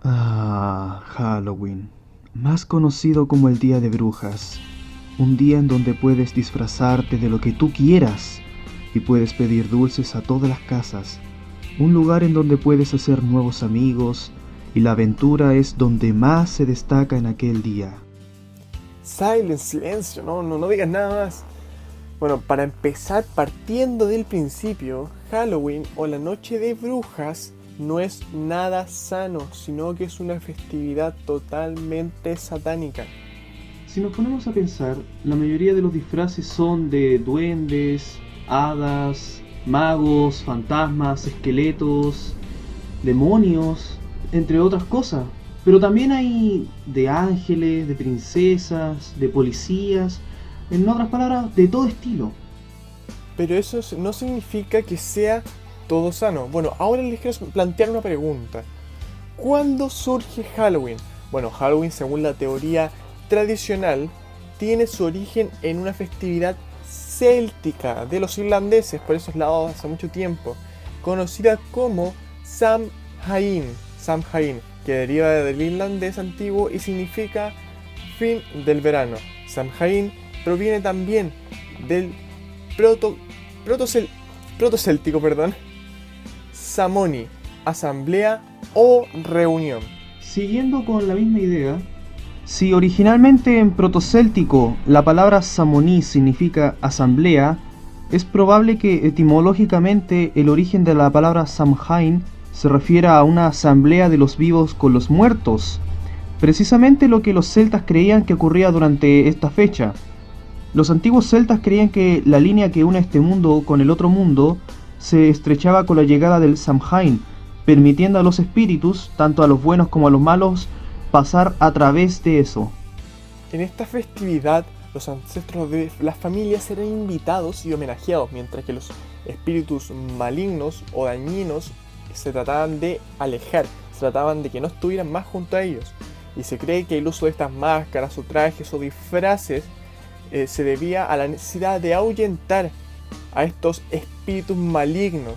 Halloween, más conocido como el Día de Brujas, un día en donde puedes disfrazarte de lo que tú quieras y puedes pedir dulces a todas las casas, un lugar en donde puedes hacer nuevos amigos y la aventura es donde más se destaca en aquel día. Silencio, no digas nada más. Bueno, para empezar, partiendo del principio, Halloween o la Noche de Brujas no es nada sano, sino que es una festividad totalmente satánica. Si nos ponemos a pensar, la mayoría de los disfraces son de duendes, hadas, magos, fantasmas, esqueletos, demonios, entre otras cosas. Pero también hay de ángeles, de princesas, de policías, en otras palabras, de todo estilo. Pero eso no significa que sea todo sano. Bueno, ahora les quiero plantear una pregunta. ¿Cuándo surge Halloween? Bueno, Halloween, según la teoría tradicional, tiene su origen en una festividad céltica de los irlandeses por esos lados hace mucho tiempo, conocida como Samhain, que deriva del irlandés antiguo y significa fin del verano. Samhain proviene también del protocéltico, Samoni, asamblea o reunión. Siguiendo con la misma idea, si originalmente en protocéltico la palabra samoní significa asamblea, es probable que etimológicamente el origen de la palabra Samhain se refiera a una asamblea de los vivos con los muertos, precisamente lo que los celtas creían que ocurría durante esta fecha. Los antiguos celtas creían que la línea que une este mundo con el otro mundo se estrechaba con la llegada del Samhain, permitiendo a los espíritus, tanto a los buenos como a los malos, pasar a través de eso. En esta festividad, los ancestros de las familias eran invitados y homenajeados, mientras que los espíritus malignos o dañinos se trataban de alejar, se trataban de que no estuvieran más junto a ellos. Y se cree que el uso de estas máscaras o trajes o disfraces se debía a la necesidad de ahuyentar a estos espíritus malignos.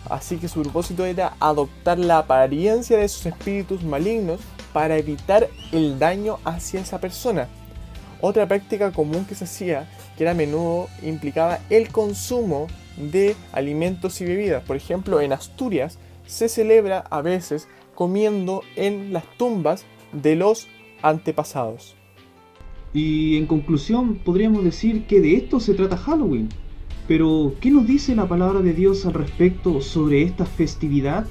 Así que su propósito era adoptar la apariencia de esos espíritus malignos para evitar el daño hacia esa persona. Otra práctica común que se hacía, que era a menudo implicaba el consumo de alimentos y bebidas. Por ejemplo, en Asturias se celebra a veces comiendo en las tumbas de los antepasados. Y en conclusión, podríamos decir que de esto se trata Halloween. Pero, ¿qué nos dice la palabra de Dios al respecto sobre esta festividad?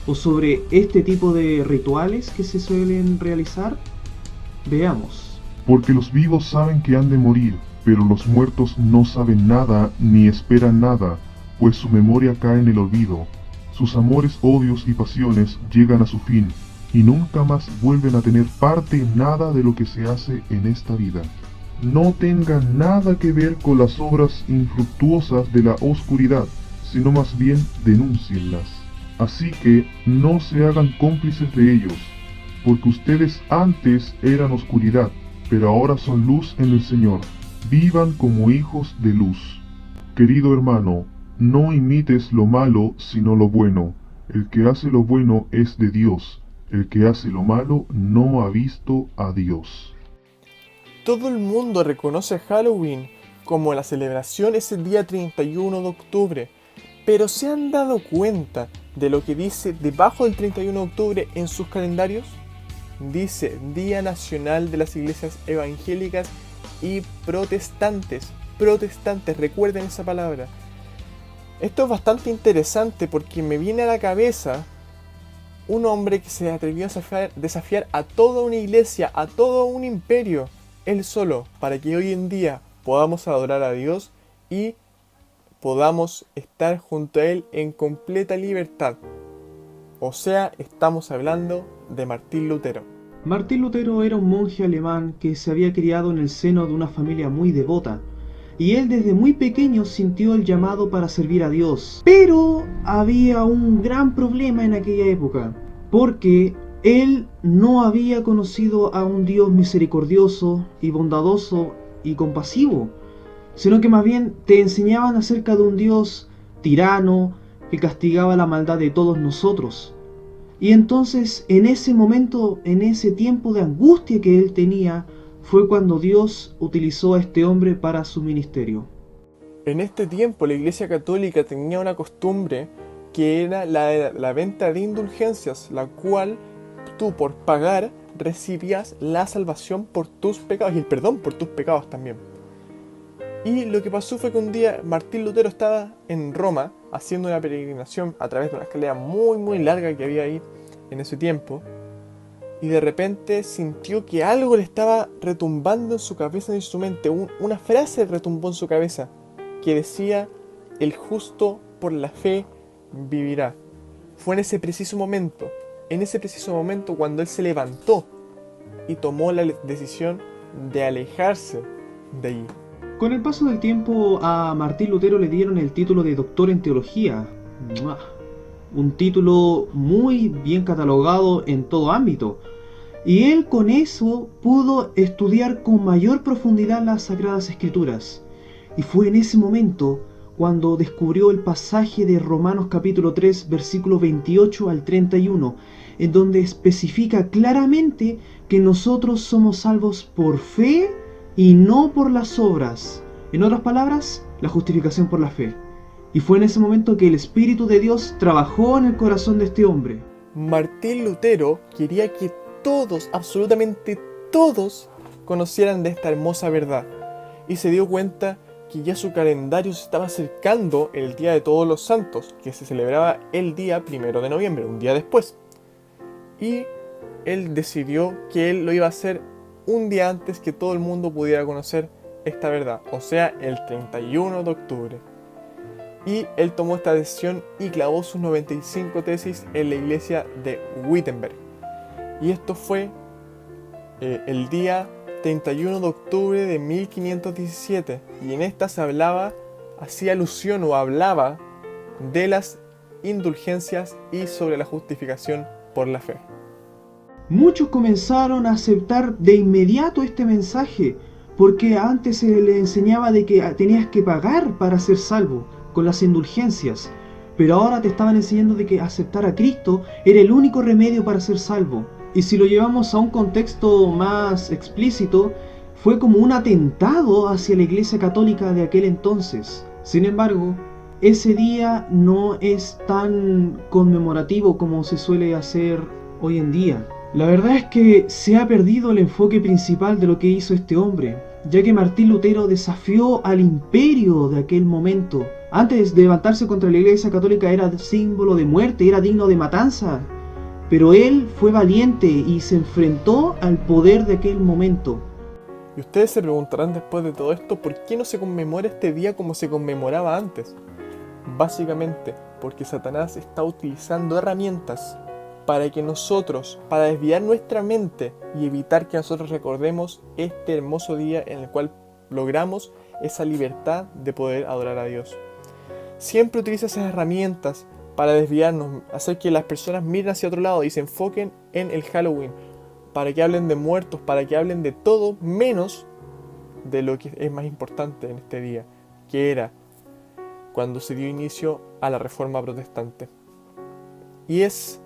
¿O sobre este tipo de rituales que se suelen realizar? Veamos. Porque los vivos saben que han de morir, pero los muertos no saben nada ni esperan nada, pues su memoria cae en el olvido. Sus amores, odios y pasiones llegan a su fin, y nunca más vuelven a tener parte en nada de lo que se hace en esta vida. No tengan nada que ver con las obras infructuosas de la oscuridad, sino más bien denúncienlas. Así que no se hagan cómplices de ellos, porque ustedes antes eran oscuridad, pero ahora son luz en el Señor. Vivan como hijos de luz. Querido hermano, no imites lo malo, sino lo bueno. El que hace lo bueno es de Dios. El que hace lo malo no ha visto a Dios. Todo el mundo reconoce Halloween como la celebración es el día 31 de octubre, pero ¿se han dado cuenta de lo que dice debajo del 31 de octubre en sus calendarios? Dice Día Nacional de las Iglesias Evangélicas y Protestantes. Protestantes, recuerden esa palabra. Esto es bastante interesante porque me viene a la cabeza un hombre que se atrevió a desafiar a toda una iglesia, a todo un imperio, él solo, para que hoy en día podamos adorar a Dios y podamos estar junto a Él en completa libertad. O sea, estamos hablando de Martín Lutero. Martín Lutero era un monje alemán que se había criado en el seno de una familia muy devota, y él desde muy pequeño sintió el llamado para servir a Dios. Pero había un gran problema en aquella época, porque él no había conocido a un Dios misericordioso y bondadoso y compasivo, sino que más bien te enseñaban acerca de un Dios tirano que castigaba la maldad de todos nosotros. Y entonces en ese momento, en ese tiempo de angustia que él tenía, fue cuando Dios utilizó a este hombre para su ministerio. En este tiempo la Iglesia Católica tenía una costumbre que era la de la venta de indulgencias, la cual tú por pagar recibías la salvación por tus pecados y el perdón por tus pecados también. Y lo que pasó fue que un día Martín Lutero estaba en Roma haciendo una peregrinación a través de una escalera muy larga que había ahí en ese tiempo, y de repente sintió que algo le estaba retumbando en su cabeza y en su mente. Una frase retumbó en su cabeza que decía: el justo por la fe vivirá. Fue en ese preciso momento cuando él se levantó y tomó la decisión de alejarse de allí. Con el paso del tiempo a Martín Lutero le dieron el título de doctor en teología. ¡Mua! Un título muy bien catalogado en todo ámbito. Y él con eso pudo estudiar con mayor profundidad las Sagradas Escrituras. Y fue en ese momento cuando descubrió el pasaje de Romanos capítulo 3, versículo 28 al 31, en donde especifica claramente que nosotros somos salvos por fe y no por las obras. En otras palabras, la justificación por la fe. Y fue en ese momento que el Espíritu de Dios trabajó en el corazón de este hombre. Martín Lutero quería que todos, absolutamente todos, conocieran de esta hermosa verdad. Y se dio cuenta que ya su calendario se estaba acercando el Día de Todos los Santos, que se celebraba el día 1 de noviembre, un día después. Y él decidió que él lo iba a hacer un día antes que todo el mundo pudiera conocer esta verdad, o sea, el 31 de octubre. Y él tomó esta decisión y clavó sus 95 tesis en la iglesia de Wittenberg. Y esto fue el día 31 de octubre de 1517. Y en esta se hacía alusión o hablaba de las indulgencias y sobre la justificación por la fe. Muchos comenzaron a aceptar de inmediato este mensaje, porque antes se le enseñaba de que tenías que pagar para ser salvo, con las indulgencias, pero ahora te estaban enseñando de que aceptar a Cristo era el único remedio para ser salvo. Y si lo llevamos a un contexto más explícito, fue como un atentado hacia la Iglesia Católica de aquel entonces. Sin embargo, ese día no es tan conmemorativo como se suele hacer hoy en día. La verdad es que se ha perdido el enfoque principal de lo que hizo este hombre, ya que Martín Lutero desafió al imperio de aquel momento. Antes de levantarse contra la Iglesia Católica era símbolo de muerte, era digno de matanza. Pero él fue valiente y se enfrentó al poder de aquel momento. Y ustedes se preguntarán después de todo esto, ¿por qué no se conmemora este día como se conmemoraba antes? Básicamente porque Satanás está utilizando herramientas para que nosotros, para desviar nuestra mente y evitar que nosotros recordemos este hermoso día en el cual logramos esa libertad de poder adorar a Dios. Siempre utiliza esas herramientas para desviarnos, hacer que las personas miren hacia otro lado y se enfoquen en el Halloween, para que hablen de muertos, para que hablen de todo menos de lo que es más importante en este día, que era cuando se dio inicio a la Reforma Protestante. Y es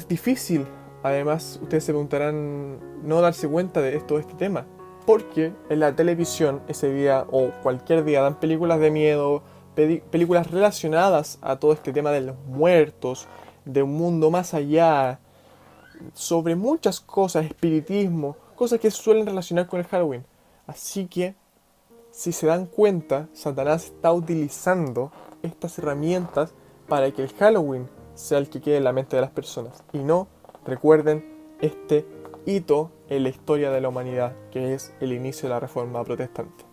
difícil, además, ustedes se preguntarán, no darse cuenta de todo este tema, porque en la televisión ese día o cualquier día dan películas de miedo, películas relacionadas a todo este tema de los muertos, de un mundo más allá, sobre muchas cosas, espiritismo, cosas que se suelen relacionar con el Halloween. Así que, si se dan cuenta, Satanás está utilizando estas herramientas para que el Halloween sea el que quede en la mente de las personas y no recuerden este hito en la historia de la humanidad, que es el inicio de la Reforma Protestante.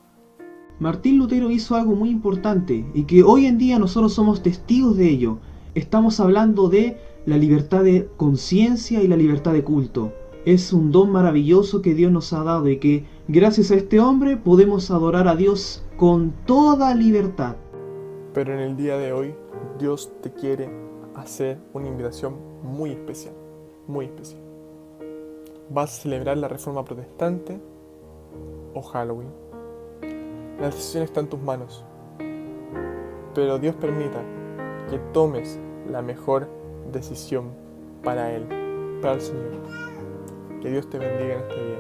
Martín Lutero hizo algo muy importante y que hoy en día nosotros somos testigos de ello. Estamos hablando de la libertad de conciencia y la libertad de culto. Es un don maravilloso que Dios nos ha dado y que gracias a este hombre podemos adorar a Dios con toda libertad. Pero en el día de hoy Dios te quiere hacer una invitación muy especial, muy especial. ¿Vas a celebrar la Reforma Protestante o Halloween? La decisión está en tus manos, pero Dios permita que tomes la mejor decisión para Él, para el Señor. Que Dios te bendiga en este día.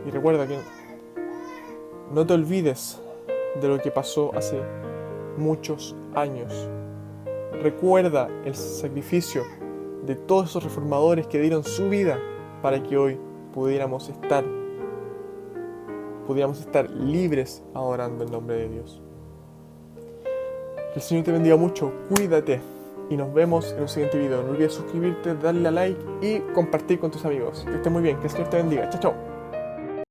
Y recuerda que no te olvides de lo que pasó hace muchos años. Recuerda el sacrificio de todos esos reformadores que dieron su vida para que hoy pudiéramos estar libres adorando el nombre de Dios. Que el Señor te bendiga mucho, cuídate y nos vemos en un siguiente video. No olvides suscribirte, darle a like y compartir con tus amigos. Que estés muy bien, que el Señor te bendiga. Chao, chao.